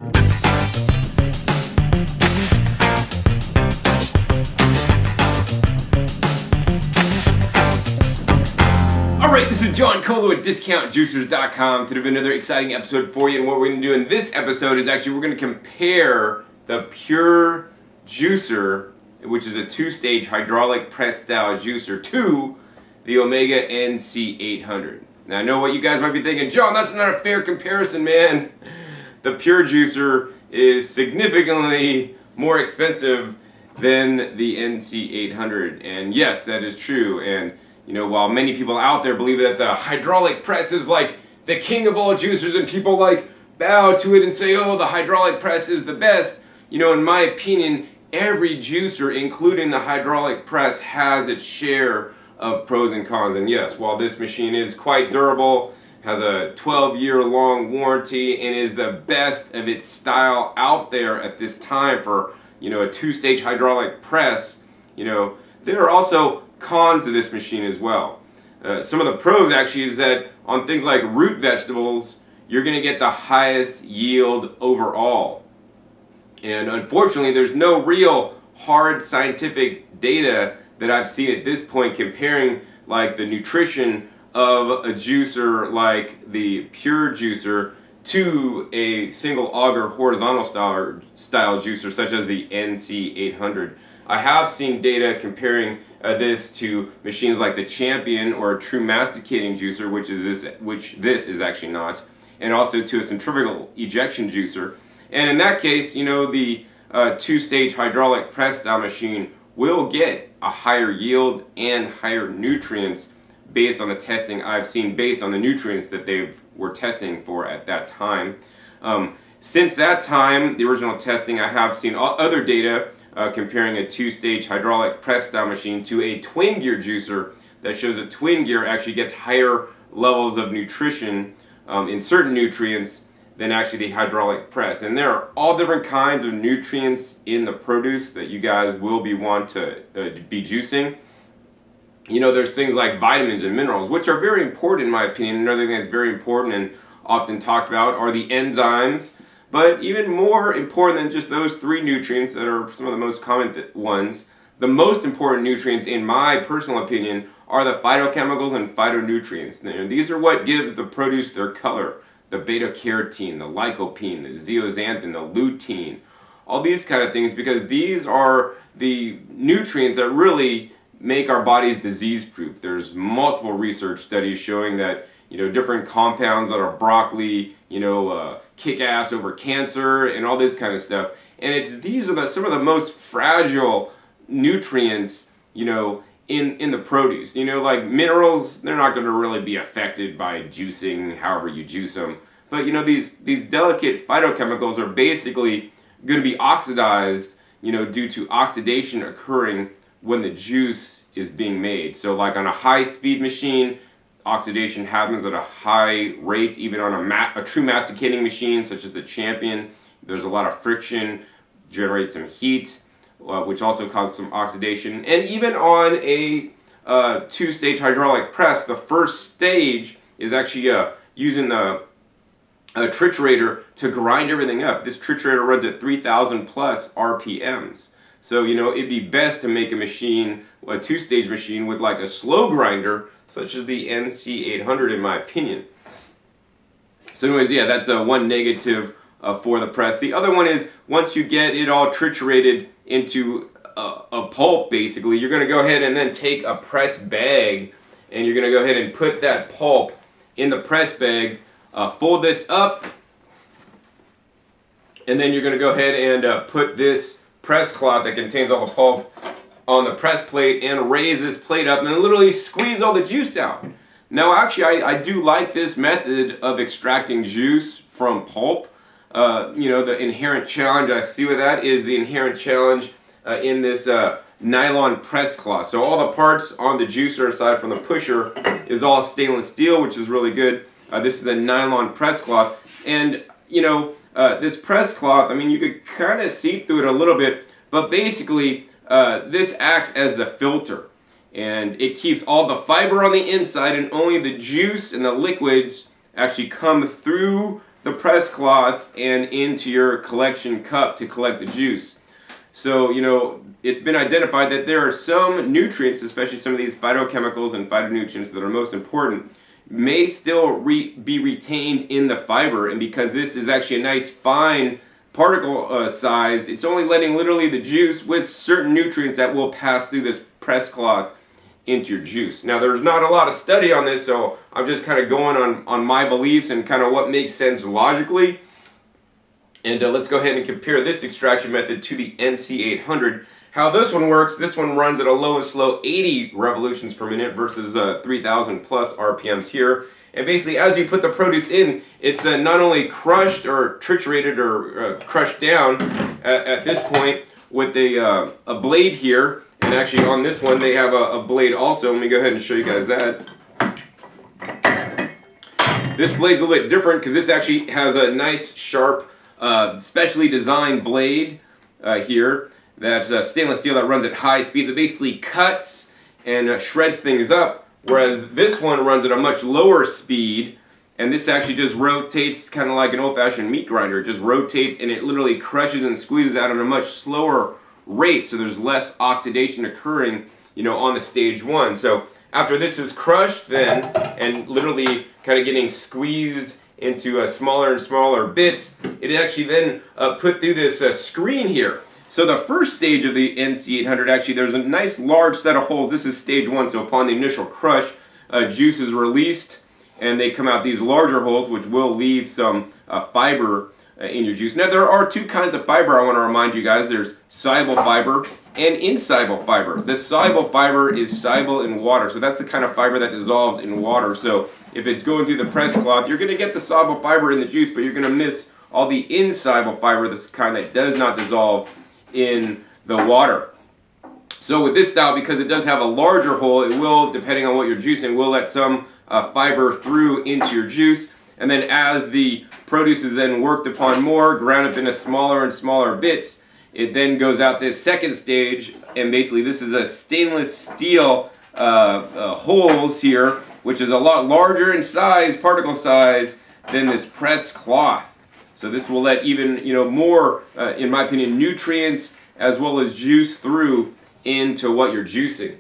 Alright, this is John Colo at DiscountJuicers.com. Today we have another exciting episode for you, and what we're going to do in this episode is actually we're going to compare the Pure Juicer, which is a two-stage hydraulic press style juicer, to the Omega NC800. Now I know what you guys might be thinking, John, that's not a fair comparison, man. The Pure Juicer is significantly more expensive than the NC800, and yes, that is true. And you know, while many people out there believe that the hydraulic press is like the king of all juicers and people like bow to it and say, oh, the hydraulic press is the best, you know, in my opinion, every juicer, including the hydraulic press, has its share of pros and cons. And yes, while this machine is quite durable, has a 12-year-long warranty, and is the best of its style out there at this time for, you know, a two-stage hydraulic press, you know, there are also cons to this machine as well. Some of the pros actually is that on things like root vegetables, you're going to get the highest yield overall. And unfortunately, there's no real hard scientific data that I've seen at this point comparing like the nutrition of a juicer like the Pure Juicer to a single auger horizontal style juicer such as the NC800. I have seen data comparing this to machines like the Champion or a true masticating juicer, which this is actually not, and also to a centrifugal ejection juicer. And in that case, you know, the two-stage hydraulic press style machine will get a higher yield and higher nutrients based on the testing I've seen, based on the nutrients that they were testing for at that time. Since that time, the original testing, I have seen other data comparing a two-stage hydraulic press style machine to a twin gear juicer that shows a twin gear actually gets higher levels of nutrition in certain nutrients than actually the hydraulic press. And there are all different kinds of nutrients in the produce that you guys will want to be juicing. You know, there's things like vitamins and minerals, which are very important in my opinion. Another thing that's very important and often talked about are the enzymes. But even more important than just those three nutrients that are some of the most common ones, the most important nutrients, in my personal opinion, are the phytochemicals and phytonutrients. And these are what gives the produce their color. The beta-carotene, the lycopene, the zeaxanthin, the lutein, all these kind of things, because these are the nutrients that really make our bodies disease-proof. There's multiple research studies showing that, you know, different compounds that are broccoli, you know, kick ass over cancer and all this kind of stuff. And these are some of the most fragile nutrients, you know, in the produce. You know, like minerals, they're not going to really be affected by juicing, however you juice them. But you know, these delicate phytochemicals are basically going to be oxidized, you know, due to oxidation occurring when the juice is being made. So like on a high-speed machine, oxidation happens at a high rate. Even on a true masticating machine such as the Champion, there's a lot of friction, generates some heat, which also causes some oxidation. And even on a two-stage hydraulic press, the first stage is actually using the triturator to grind everything up. This triturator runs at 3,000 plus RPMs. So, you know, it'd be best to make a machine, a two-stage machine, with like a slow grinder, such as the NC800 in my opinion. So anyways, yeah, that's one negative for the press. The other one is, once you get it all triturated into a pulp, basically, you're going to go ahead and then take a press bag, and you're going to go ahead and put that pulp in the press bag, fold this up, and then you're going to go ahead and put this press cloth that contains all the pulp on the press plate and raise this plate up and literally squeeze all the juice out. Now actually I do like this method of extracting juice from pulp. You know, the inherent challenge I see with that is the inherent challenge in this nylon press cloth. So all the parts on the juicer aside from the pusher is all stainless steel, which is really good. This is a nylon press cloth, and you know, this press cloth, I mean, you could kind of see through it a little bit, but basically this acts as the filter, and it keeps all the fiber on the inside, and only the juice and the liquids actually come through the press cloth and into your collection cup to collect the juice. So, you know, it's been identified that there are some nutrients, especially some of these phytochemicals and phytonutrients that are most important, may still be retained in the fiber. And because this is actually a nice fine particle size, it's only letting literally the juice with certain nutrients that will pass through this press cloth into your juice. Now, there's not a lot of study on this, so I'm just kind of going on my beliefs and kind of what makes sense logically. And let's go ahead and compare this extraction method to the NC800. How this one works: this one runs at a low and slow 80 revolutions per minute versus 3,000 plus RPMs here. And basically, as you put the produce in, it's not only crushed or triturated or crushed down at this point with a blade here. And actually on this one they have a blade also. Let me go ahead and show you guys that. This blade's a little bit different because this actually has a nice sharp specially designed blade here. That's stainless steel that runs at high speed that basically cuts and shreds things up. Whereas this one runs at a much lower speed, and this actually just rotates kind of like an old-fashioned meat grinder. It just rotates and it literally crushes and squeezes out at a much slower rate, so there's less oxidation occurring, you know, on the stage one. So after this is crushed then and literally kind of getting squeezed into smaller and smaller bits, it actually then put through this screen here. So the first stage of the NC800, actually there's a nice large set of holes. This is stage one, so upon the initial crush, juice is released and they come out these larger holes, which will leave some fiber in your juice. Now, there are two kinds of fiber I want to remind you guys. There's soluble fiber and insoluble fiber. The soluble fiber is soluble in water, so that's the kind of fiber that dissolves in water. So if it's going through the press cloth, you're going to get the soluble fiber in the juice, but you're going to miss all the insoluble fiber, this kind that does not dissolve in the water. So with this style, because it does have a larger hole, it will, depending on what you're juicing, will let some fiber through into your juice. And then as the produce is then worked upon more, ground up into smaller and smaller bits, it then goes out this second stage, and basically this is a stainless steel holes here, which is a lot larger in size, particle size, than this press cloth. So this will let even, you know, more, in my opinion, nutrients as well as juice through into what you're juicing.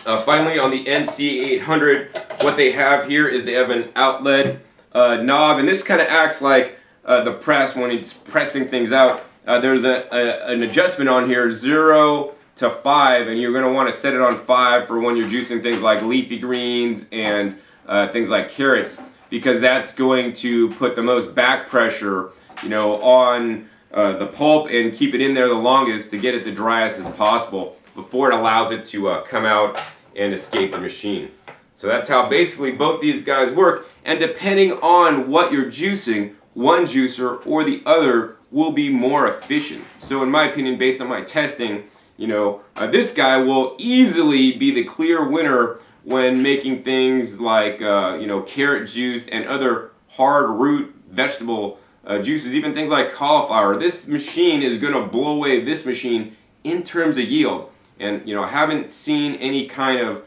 Finally, on the NC800, what they have here is they have an outlet knob, and this kind of acts like the press when it's pressing things out. There's an adjustment on here, 0 to 5, and you're going to want to set it on 5 for when you're juicing things like leafy greens and things like carrots, because that's going to put the most back pressure, you know, on the pulp and keep it in there the longest to get it the driest as possible before it allows it to come out and escape the machine. So that's how basically both these guys work, and depending on what you're juicing, one juicer or the other will be more efficient. So in my opinion, based on my testing, you know, this guy will easily be the clear winner when making things like you know, carrot juice and other hard root vegetable juices, even things like cauliflower. This machine is going to blow away this machine in terms of yield. And, you know, I haven't seen any kind of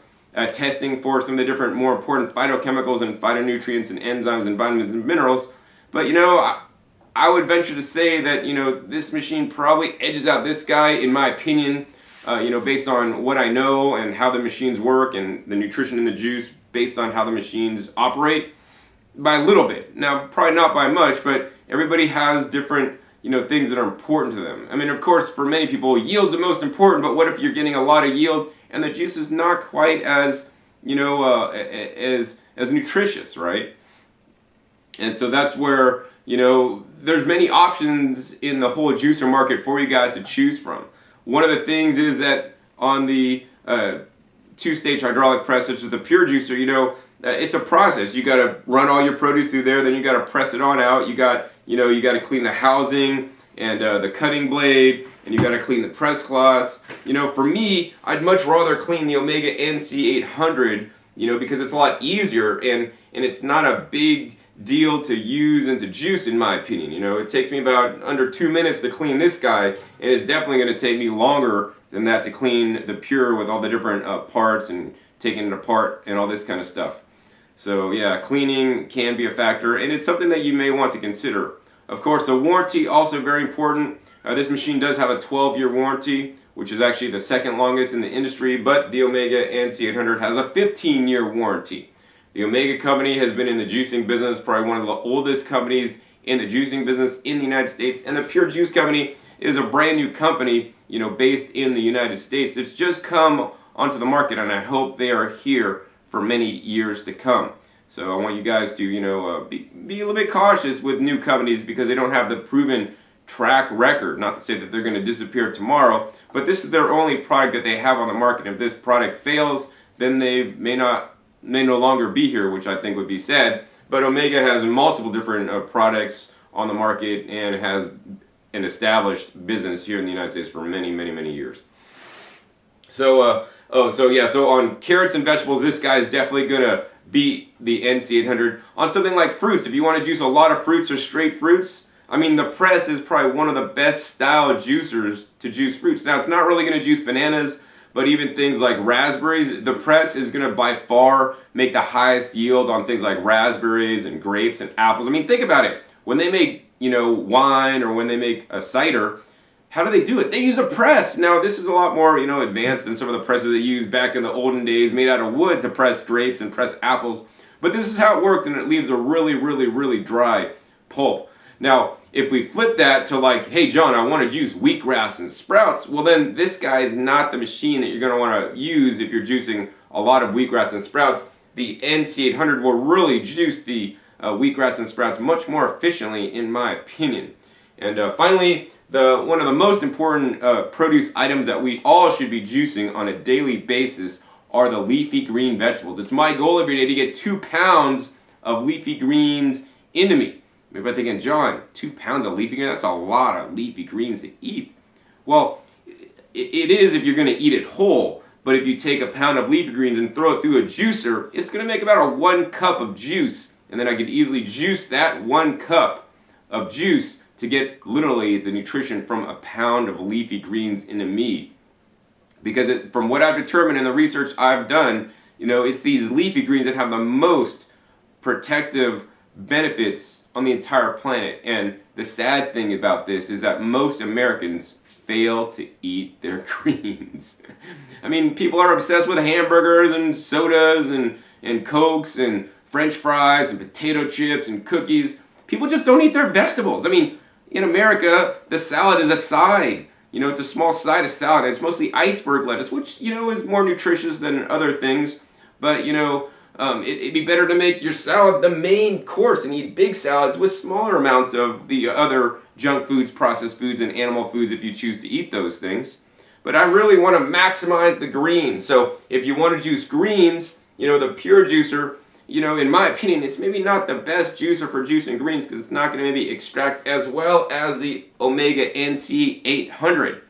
testing for some of the different more important phytochemicals and phytonutrients and enzymes and vitamins and minerals, but, you know, I would venture to say that, you know, this machine probably edges out this guy, in my opinion, you know, based on what I know and how the machines work and the nutrition in the juice based on how the machines operate, by a little bit. Now, probably not by much, but everybody has different, you know, things that are important to them. I mean, of course, for many people, yield's the most important, but what if you're getting a lot of yield and the juice is not quite as, you know, as nutritious, right? And so that's where, you know, there's many options in the whole juicer market for you guys to choose from. One of the things is that on the two-stage hydraulic press, such as the pure juicer, you know, it's a process. You got to run all your produce through there, then you got to press it on out. You got, you know, you got to clean the housing and the cutting blade, and you got to clean the press cloths. You know, for me, I'd much rather clean the Omega NC800, you know, because it's a lot easier and it's not a big deal to use and to juice, in my opinion. You know, it takes me about under 2 minutes to clean this guy, and it's definitely going to take me longer than that to clean the pure with all the different parts and taking it apart and all this kind of stuff. So yeah, cleaning can be a factor, and it's something that you may want to consider. Of course, the warranty also very important. This machine does have a 12-year warranty, which is actually the second longest in the industry, but the Omega NC800 has a 15-year warranty. The Omega company has been in the juicing business, probably one of the oldest companies in the juicing business in the United States, and the Pure Juice company is a brand new company, based in the United States. It's just come onto the market, and I hope they are here for many years to come. So I want you guys to, be a little bit cautious with new companies because they don't have the proven track record. Not to say that they're going to disappear tomorrow, but this is their only product that they have on the market. If this product fails, then they may no longer be here, which I think would be sad. But Omega has multiple different products on the market and has an established business here in the United States for many, many, many years. So, so on carrots and vegetables, this guy is definitely going to beat the NC800. On something like fruits, if you want to juice a lot of fruits or straight fruits, I mean, the press is probably one of the best style juicers to juice fruits. Now, it's not really going to juice bananas, but even things like raspberries, the press is going to by far make the highest yield on things like raspberries and grapes and apples. I mean, think about it. When they make, wine or when they make a cider, how do they do it? They use a press. Now, this is a lot more, advanced than some of the presses they used back in the olden days, made out of wood to press grapes and press apples. But this is how it works, and it leaves a really, really, really dry pulp. Now, if we flip that to like, hey, John, I want to juice wheatgrass and sprouts, well, then this guy is not the machine that you're going to want to use if you're juicing a lot of wheatgrass and sprouts. The NC800 will really juice the wheatgrass and sprouts much more efficiently, in my opinion. And finally, one of the most important produce items that we all should be juicing on a daily basis are the leafy green vegetables. It's my goal every day to get 2 pounds of leafy greens into me. Maybe I'm thinking, John, 2 pounds of leafy greens, that's a lot of leafy greens to eat. Well, it is if you're going to eat it whole, but if you take a pound of leafy greens and throw it through a juicer, it's going to make about a 1 cup of juice. And then I could easily juice that 1 cup of juice to get literally the nutrition from a pound of leafy greens into me. Because from what I've determined in the research I've done, it's these leafy greens that have the most protective benefits on the entire planet. And the sad thing about this is that most Americans fail to eat their greens. I mean, people are obsessed with hamburgers and sodas and Cokes and French fries and potato chips and cookies. People just don't eat their vegetables. I mean, in America, the salad is a side. It's a small side of salad, and it's mostly iceberg lettuce, which, is more nutritious than other things. But, it'd be better to make your salad the main course and eat big salads with smaller amounts of the other junk foods, processed foods, and animal foods if you choose to eat those things. But I really want to maximize the greens. So if you want to juice greens, the Pure Juicer, in my opinion, it's maybe not the best juicer for juicing greens because it's not going to maybe extract as well as the Omega NC800.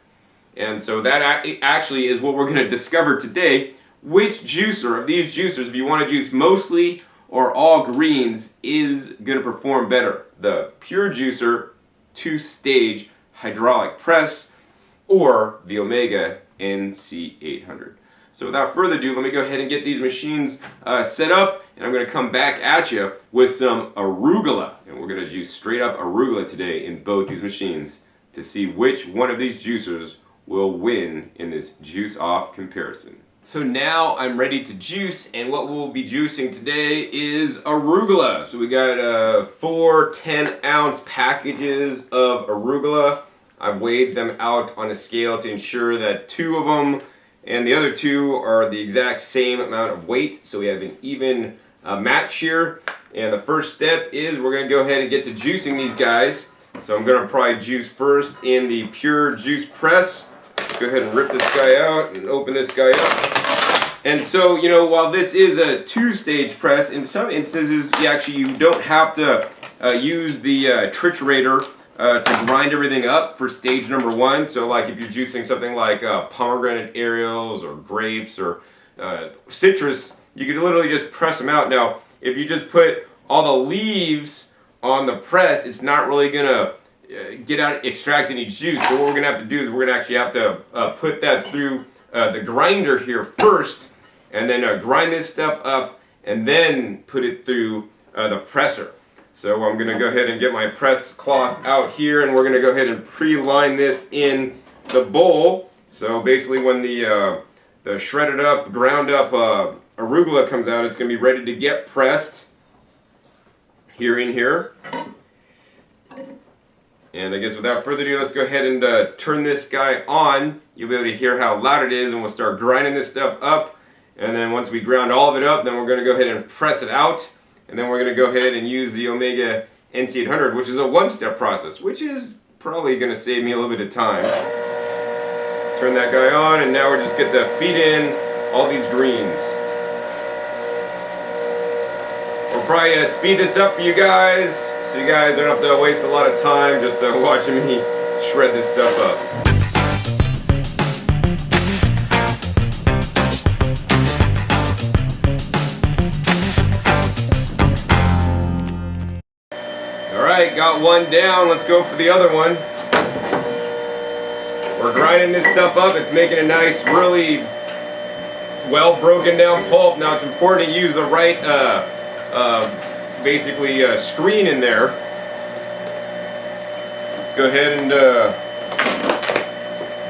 And so that actually is what we're going to discover today. Which juicer of these juicers, if you want to juice mostly or all greens, is going to perform better? The Pure Juicer 2-stage hydraulic press or the Omega NC800. So without further ado, let me go ahead and get these machines set up, and I'm going to come back at you with some arugula. And we're going to juice straight up arugula today in both these machines to see which one of these juicers will win in this juice-off comparison. So now I'm ready to juice, and what we'll be juicing today is arugula. So we got 4 10-ounce packages of arugula. I've weighed them out on a scale to ensure that 2 of them and the other 2 are the exact same amount of weight, so we have an even match here. And the first step is we're going to go ahead and get to juicing these guys. So I'm going to probably juice first in the Pure Juice Press. Let's go ahead and rip this guy out and open this guy up. And so, while this is a 2-stage press, in some instances you don't have to use the triturator to grind everything up for stage number 1. So like if you're juicing something like pomegranate aerials or grapes or citrus, you could literally just press them out. Now, if you just put all the leaves on the press, it's not really going to extract any juice. So what we're going to have to do is we're going to actually have to put that through the grinder here first, and then grind this stuff up, and then put it through the presser. So I'm going to go ahead and get my press cloth out here, and we're going to go ahead and pre-line this in the bowl. So basically when the shredded up, ground up arugula comes out, it's going to be ready to get pressed here in here. And I guess without further ado, let's go ahead and turn this guy on. You'll be able to hear how loud it is, and we'll start grinding this stuff up. And then once we ground all of it up, then we're going to go ahead and press it out. And then we're going to go ahead and use the Omega NC800, which is a one-step process, which is probably going to save me a little bit of time. Turn that guy on, and now we're just going to feed in all these greens. We'll probably speed this up for you guys, so you guys don't have to waste a lot of time just watching me shred this stuff up. Alright, got one down. Let's go for the other one. We're grinding this stuff up. It's making a nice, really well broken down pulp. Now it's important to use the right basically screen in there. Let's go ahead and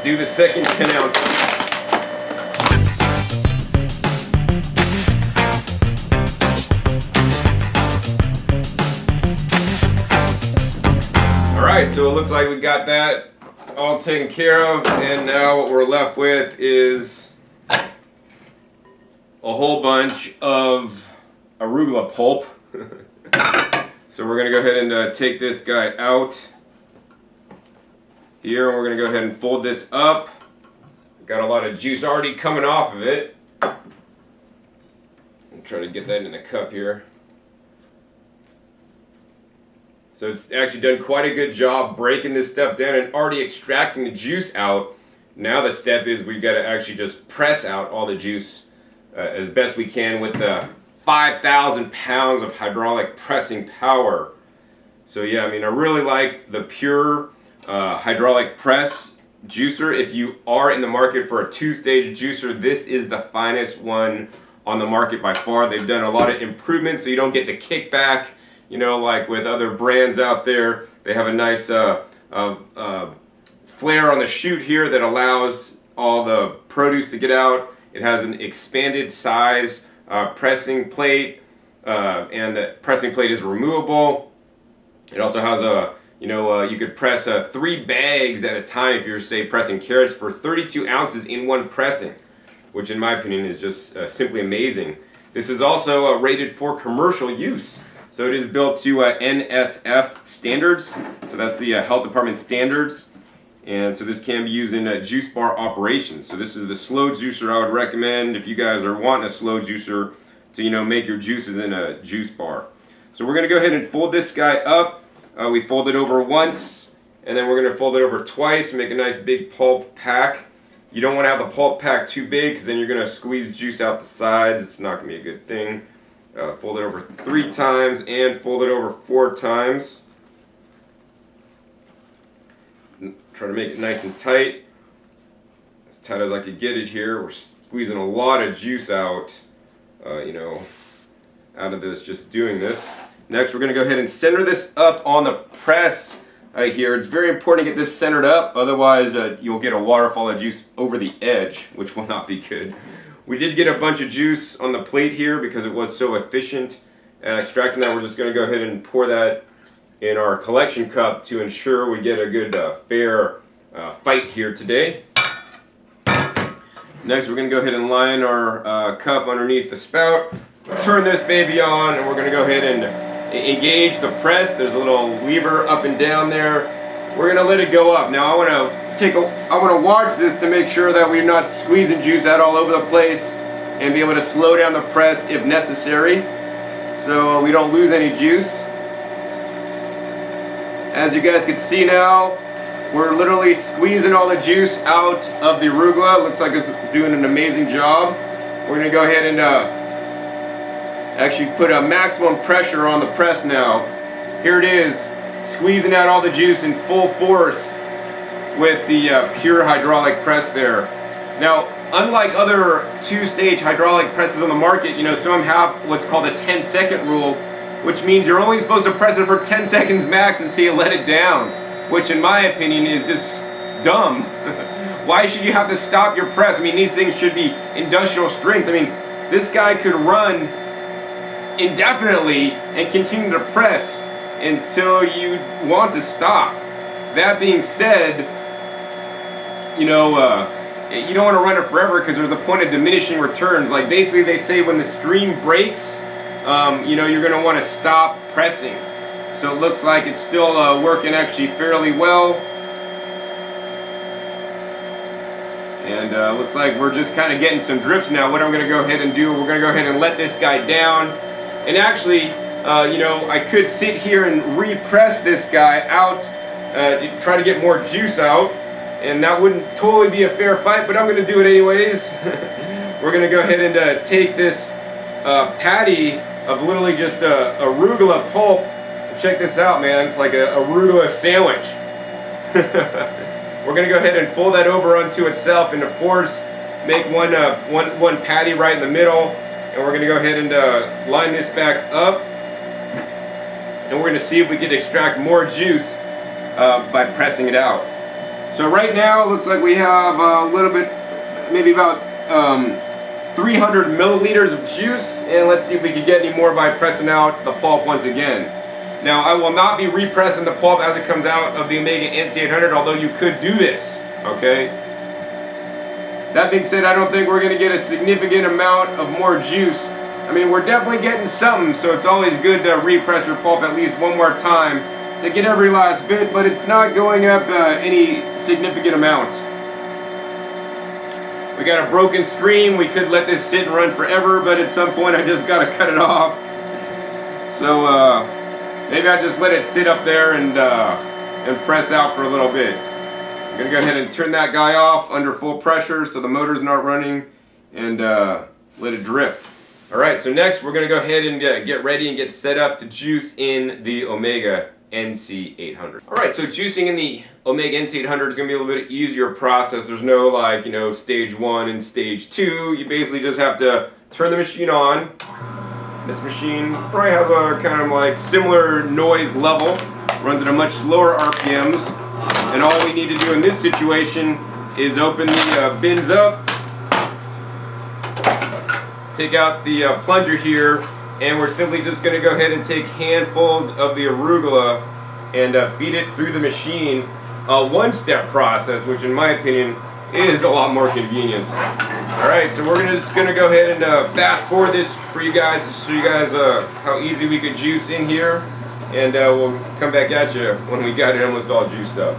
do the second 10 ounces. Alright, so it looks like we got that all taken care of, and now what we're left with is a whole bunch of arugula pulp. So we're going to go ahead and take this guy out here, and we're going to go ahead and fold this up. Got a lot of juice already coming off of it. I'll try to get that in the cup here. So it's actually done quite a good job breaking this stuff down and already extracting the juice out. Now the step is we've got to actually just press out all the juice as best we can with the 5,000 pounds of hydraulic pressing power. So yeah, I mean, I really like the Pure hydraulic press juicer. If you are in the market for a two-stage juicer, this is the finest one on the market by far. They've done a lot of improvements so you don't get the kickback, you know, like with other brands out there. They have a nice flare on the chute here that allows all the produce to get out. It has an expanded size pressing plate, and the pressing plate is removable. It also has a, you could press 3 bags at a time if you're, say, pressing carrots for 32 ounces in one pressing, which in my opinion is just simply amazing. This is also rated for commercial use. So it is built to NSF standards, so that's the health department standards. And so this can be used in juice bar operations. So this is the slow juicer I would recommend if you guys are wanting a slow juicer to, make your juices in a juice bar. So we're going to go ahead and fold this guy up. We fold it over once, and then we're going to fold it over twice and make a nice big pulp pack. You don't want to have the pulp pack too big, because then you're going to squeeze juice out the sides. It's not going to be a good thing. Fold it over 3 times and fold it over 4 times. Try to make it nice and tight as I could get it here. We're squeezing a lot of juice out, out of this, just doing this. Next, we're going to go ahead and center this up on the press here. It's very important to get this centered up, otherwise you'll get a waterfall of juice over the edge, which will not be good. We did get a bunch of juice on the plate here because it was so efficient at extracting that. We're just going to go ahead and pour that in our collection cup to ensure we get a good fair fight here today. Next, we're going to go ahead and line our cup underneath the spout. Turn this baby on, and we're going to go ahead and engage the press. There's a little lever up and down there. We're going to let it go up. Now I want to watch this to make sure that we're not squeezing juice out all over the place, and be able to slow down the press if necessary, so we don't lose any juice. As you guys can see now, we're literally squeezing all the juice out of the arugula. Looks like it's doing an amazing job. We're going to go ahead and actually put a maximum pressure on the press now. Here it is, squeezing out all the juice in full force with the Pure hydraulic press there. Now, unlike other two-stage hydraulic presses on the market, you know, some of them have what's called a 10-second rule, which means you're only supposed to press it for 10 seconds max until you let it down, which in my opinion is just dumb. Why should you have to stop your press? I mean, these things should be industrial strength. I mean, this guy could run indefinitely and continue to press until you want to stop. That being said, you know, you don't want to run it forever because there's a point of diminishing returns. Like basically they say when the stream breaks, you know, you're going to want to stop pressing. So it looks like it's still working actually fairly well. And looks like we're just kind of getting some drips now. What I'm going to go ahead and do, we're going to go ahead and let this guy down. And actually, you know, I could sit here and repress this guy out, try to get more juice out. And that wouldn't totally be a fair fight, but I'm going to do it anyways. We're going to go ahead and take this patty of literally just arugula pulp. Check this out, man. It's like a arugula sandwich. We're going to go ahead and fold that over onto itself and, of course, make one patty right in the middle. And we're going to go ahead and line this back up. And we're going to see if we can extract more juice by pressing it out. So right now it looks like we have a little bit, maybe about 300 milliliters of juice. And let's see if we can get any more by pressing out the pulp once again. Now, I will not be repressing the pulp as it comes out of the Omega NC800, although you could do this, okay? That being said, I don't think we're going to get a significant amount of more juice. I mean, we're definitely getting something, so it's always good to repress your pulp at least one more time to get every last bit, but it's not going up any significant amounts. We got a broken stream. We could let this sit and run forever, but at some point I just got to cut it off. So, maybe I just let it sit up there and press out for a little bit. I'm going to go ahead and turn that guy off under full pressure so the motor's not running, and let it drip. Alright, so next we're going to go ahead and get ready and get set up to juice in the Omega NC800. Alright, so juicing in the Omega NC800 is going to be a little bit easier process. There's no, like, you know, stage 1 and stage 2. You basically just have to turn the machine on. This machine probably has a kind of like similar noise level, runs at a much slower RPMs, and all we need to do in this situation is open the bins up, take out the plunger here, and we're simply just going to go ahead and take handfuls of the arugula and feed it through the machine. A one-step process, which in my opinion is a lot more convenient. Alright, so we're just going to go ahead and fast forward this for you guys to show you guys how easy we could juice in here, and we'll come back at you when we got it almost all juiced up.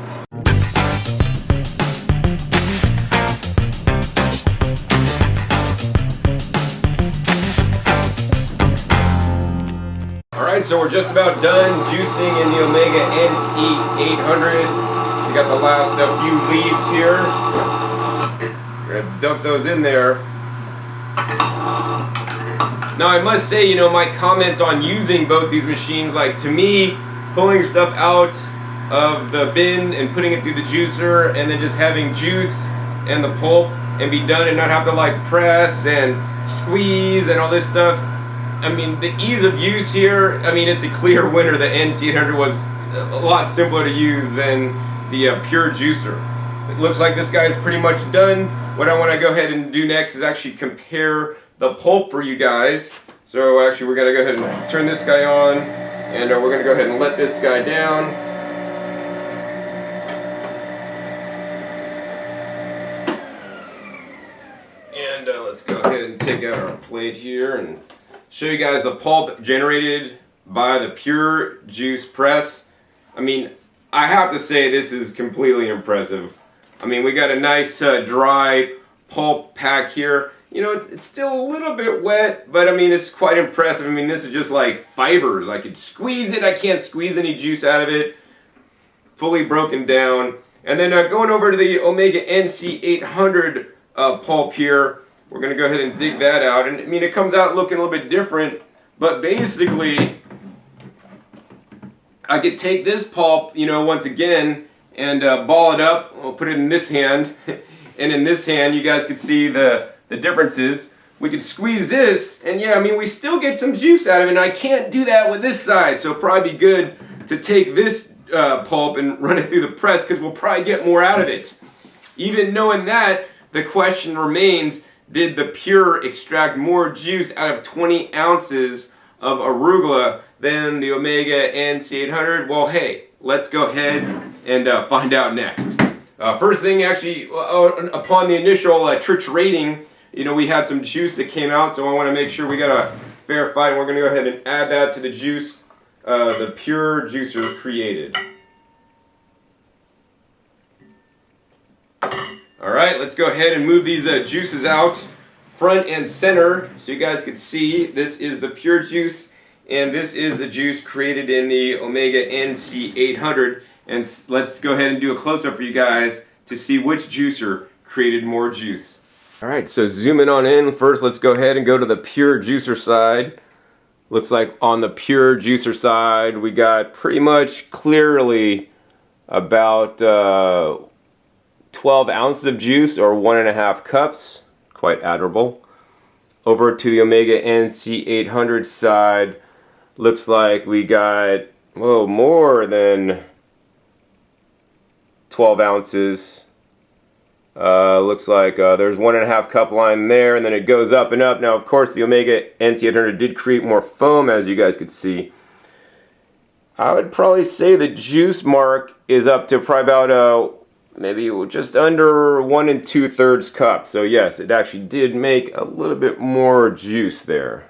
Alright, so we're just about done juicing in the Omega NC800. So we got the last few leaves here. We're going to dump those in there. Now I must say, you know, my comments on using both these machines, like to me, pulling stuff out of the bin and putting it through the juicer and then just having juice and the pulp and be done and not have to like press and squeeze and all this stuff. I mean, the ease of use here, I mean, it's a clear winner. The NC800 was a lot simpler to use than the pure juicer. It looks like this guy is pretty much done. What I want to go ahead and do next is actually compare the pulp for you guys. So actually we're going to go ahead and turn this guy on, and we're going to go ahead and let this guy down. And let's go ahead and take out our plate here and show you guys the pulp generated by the pure juice press. I mean, I have to say this is completely impressive. I mean, we got a nice dry pulp pack here. You know, it's still a little bit wet, but I mean, it's quite impressive. I mean, this is just like fibers. I could squeeze it. I can't squeeze any juice out of it. Fully broken down. And then going over to the Omega NC800 pulp here, we're going to go ahead and dig that out. And I mean, it comes out looking a little bit different, but basically, I could take this pulp, you know, once again, and ball it up. I'll put it in this hand, and in this hand, you guys can see the differences. We could squeeze this, and yeah, I mean, we still get some juice out of it, and I can't do that with this side, so it'd probably be good to take this pulp and run it through the press, because we'll probably get more out of it. Even knowing that, the question remains, did the Pure extract more juice out of 20 ounces of Arugula than the Omega NC800? Well, hey, let's go ahead and find out next. First thing, actually, upon the initial triturating, you know, we had some juice that came out, so I want to make sure we got a fair fight. We're going to go ahead and add that to the juice the Pure juicer created. Alright, let's go ahead and move these juices out front and center so you guys can see. This is the Pure juice, and this is the juice created in the Omega NC800. And let's go ahead and do a close-up for you guys to see which juicer created more juice. Alright, so zooming on in, first let's go ahead and go to the Pure juicer side. Looks like on the Pure juicer side we got pretty much clearly about 12 ounces of juice, or 1.5 cups. Quite admirable. Over to the Omega NC800 side, looks like we got, whoa, more than 12 ounces. Looks like there's 1.5 cup line there, and then it goes up and up. Now, of course, the Omega NC800 did create more foam, as you guys could see. I would probably say the juice mark is up to probably about maybe just under 1 2/3 cup. So yes, it actually did make a little bit more juice there.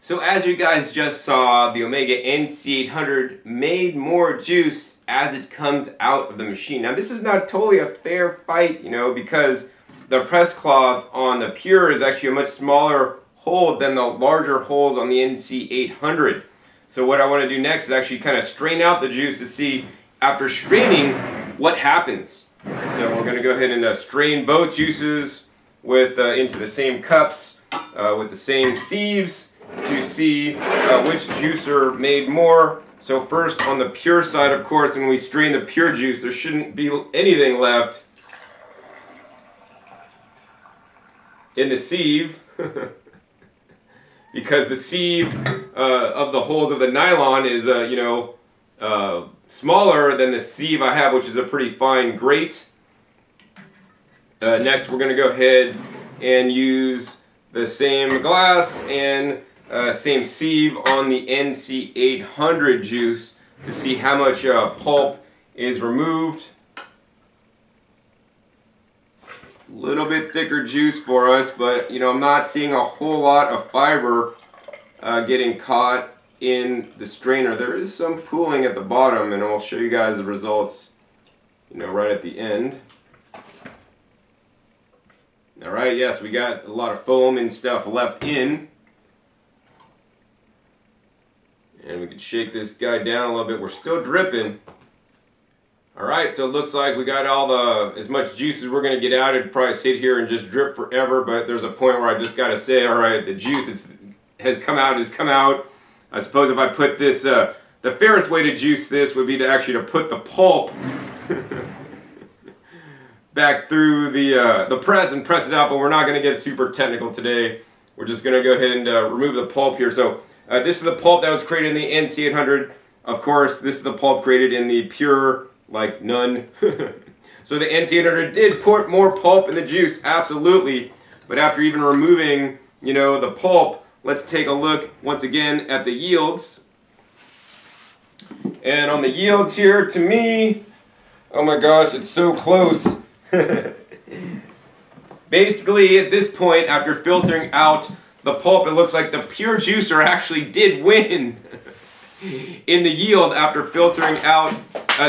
So as you guys just saw, the Omega NC800 made more juice as it comes out of the machine. Now this is not totally a fair fight, you know, because the press cloth on the Pure is actually a much smaller hole than the larger holes on the NC800. So what I want to do next is actually kind of strain out the juice to see, after straining, what happens. So we're going to go ahead and strain both juices with into the same cups with the same sieves to see which juicer made more. So first on the Pure side, of course, when we strain the Pure juice, there shouldn't be anything left in the sieve because the sieve of the holes of the nylon is, you know, smaller than the sieve I have, which is a pretty fine grate. Next, we're going to go ahead and use the same glass and same sieve on the NC800 juice to see how much pulp is removed. A little bit thicker juice for us, but you know, I'm not seeing a whole lot of fiber getting caught in the strainer. There is some pooling at the bottom, and I'll show you guys the results, you know, right at the end. Alright, yes, we got a lot of foam and stuff left in. And we can shake this guy down a little bit. We're still dripping. Alright, so it looks like we got all as much juice as we're going to get out. It'd probably sit here and just drip forever, but there's a point where I just got to say, alright, the juice has come out. I suppose if I put this, the fairest way to juice this would be to actually put the pulp back through the press and press it out, but we're not going to get super technical today. We're just going to go ahead and remove the pulp here. So this is the pulp that was created in the NC800. Of course, this is the pulp created in the Pure, like none. So the NC800 did put more pulp in the juice, absolutely. But after even removing, you know, the pulp, let's take a look once again at the yields. And on the yields here, to me, oh my gosh, it's so close. Basically, at this point, after filtering out the pulp, it looks like the Pure juicer actually did win in the yield after filtering out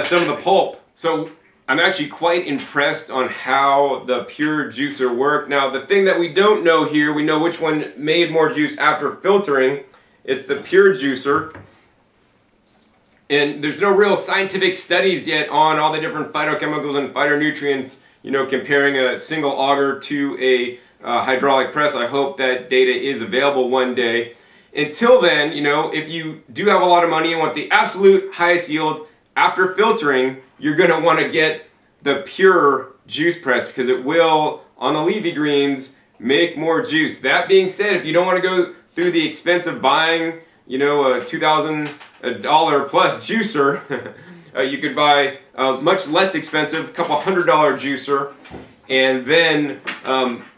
some of the pulp. So I'm actually quite impressed on how the Pure juicer worked. Now, the thing that we don't know here, we know which one made more juice after filtering. It's the Pure juicer. And there's no real scientific studies yet on all the different phytochemicals and phytonutrients, you know, comparing a single auger to a hydraulic press. I hope that data is available one day. Until then, you know, if you do have a lot of money and want the absolute highest yield after filtering, you're going to want to get the Pure juice press, because it will, on the leafy greens, make more juice. That being said, if you don't want to go through the expense of buying, you know, a $2,000 plus juicer, you could buy a much less expensive, couple $100 juicer, and then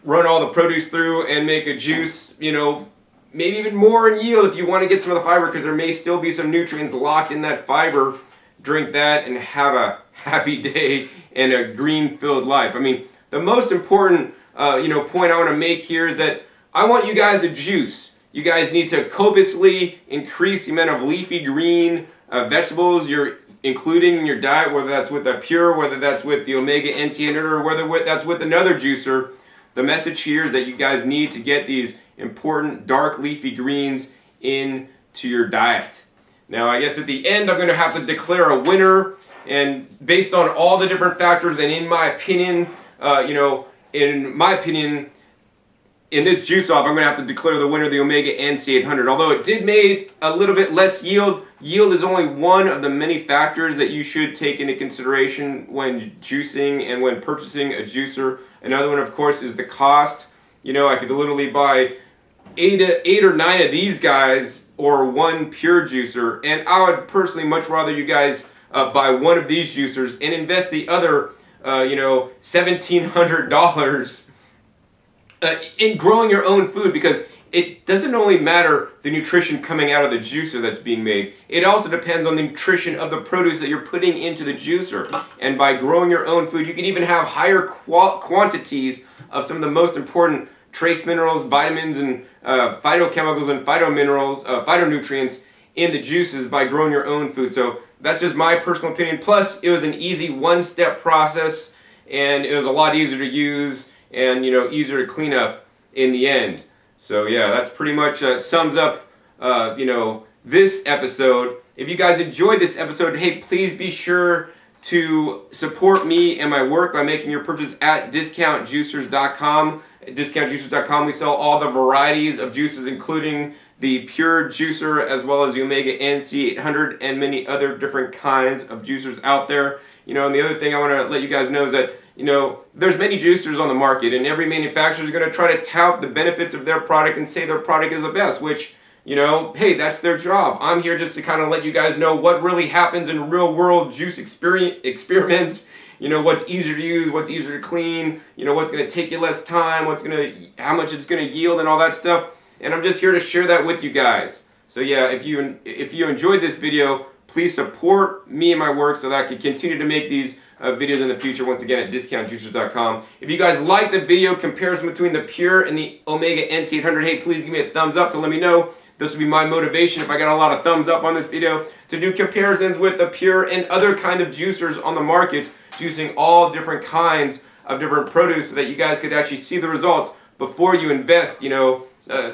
run all the produce through and make a juice, you know, maybe even more in yield if you want to get some of the fiber, because there may still be some nutrients locked in that fiber. Drink that and have a happy day and a green-filled life. I mean, the most important point I want to make here is that I want you guys to juice. You guys need to copiously increase the amount of leafy green vegetables you're including in your diet, whether that's with a Pure, whether that's with the Omega NC800, or whether that's with another juicer. The message here is that you guys need to get these important dark leafy greens into your diet. Now, I guess at the end, I'm going to have to declare a winner, and based on all the different factors, and in my opinion, in this juice off, I'm going to have to declare the winner, the Omega NC800. Although it did make a little bit less yield, yield is only one of the many factors that you should take into consideration when juicing and when purchasing a juicer. Another one, of course, is the cost. You know, I could literally buy eight or nine of these guys or one Pure juicer, and I would personally much rather you guys buy one of these juicers and invest the other, $1,700 in growing your own food, because it doesn't only matter the nutrition coming out of the juicer that's being made, it also depends on the nutrition of the produce that you're putting into the juicer. And by growing your own food, you can even have higher quantities of some of the most important trace minerals, vitamins, and phytochemicals and phytonutrients in the juices by growing your own food. So that's just my personal opinion. Plus, it was an easy one-step process, and it was a lot easier to use and, you know, easier to clean up in the end. So yeah, that's pretty much sums up, this episode. If you guys enjoyed this episode, hey, please be sure to support me and my work by making your purchase at discountjuicers.com. At discountjuicers.com, we sell all the varieties of juices, including the Pure juicer, as well as the Omega NC800 and many other different kinds of juicers out there. You know, and the other thing I want to let you guys know is that, you know, there's many juicers on the market, and every manufacturer is going to try to tout the benefits of their product and say their product is the best, which, you know, hey, that's their job. I'm here just to kind of let you guys know what really happens in real-world juice experiments. You know, what's easier to use, what's easier to clean, you know, what's going to take you less time, how much it's going to yield, and all that stuff. And I'm just here to share that with you guys. So yeah, if you enjoyed this video, please support me and my work so that I can continue to make these videos in the future, once again at discountjuicers.com. If you guys like the video comparison between the Pure and the Omega NC800, hey, please give me a thumbs up to let me know. This will be my motivation, if I got a lot of thumbs up on this video, to do comparisons with the Pure and other kind of juicers on the market, juicing all different kinds of different produce, so that you guys could actually see the results before you invest, you know,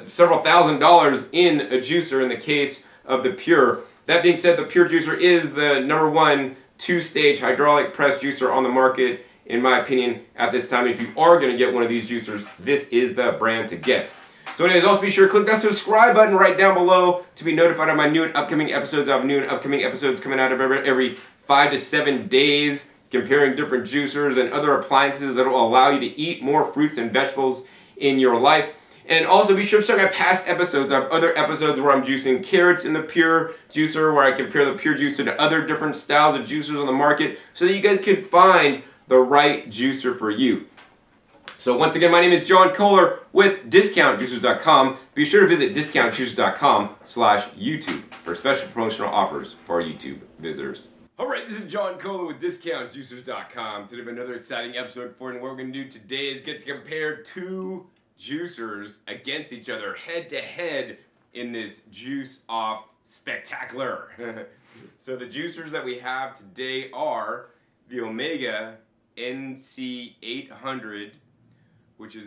several $1,000s in a juicer in the case of the Pure. That being said, the Pure juicer is the #1 two-stage hydraulic press juicer on the market, in my opinion, at this time. If you are going to get one of these juicers, this is the brand to get. So anyways, also be sure to click that subscribe button right down below to be notified of my new and upcoming episodes. I have new and upcoming episodes coming out every 5 to 7 days, comparing different juicers and other appliances that will allow you to eat more fruits and vegetables in your life. And also be sure to check out past episodes. I have other episodes where I'm juicing carrots in the Pure juicer, where I compare the Pure juicer to other different styles of juicers on the market, so that you guys can find the right juicer for you. So once again, my name is John Kohler with DiscountJuicers.com. Be sure to visit DiscountJuicers.com/YouTube for special promotional offers for our YouTube visitors. Alright, this is John Kohler with DiscountJuicers.com. Today we have another exciting episode for you, and what we're going to do today is get to compare two juicers against each other, head to head, in this juice off spectacular. So the juicers that we have today are the Omega NC800, which is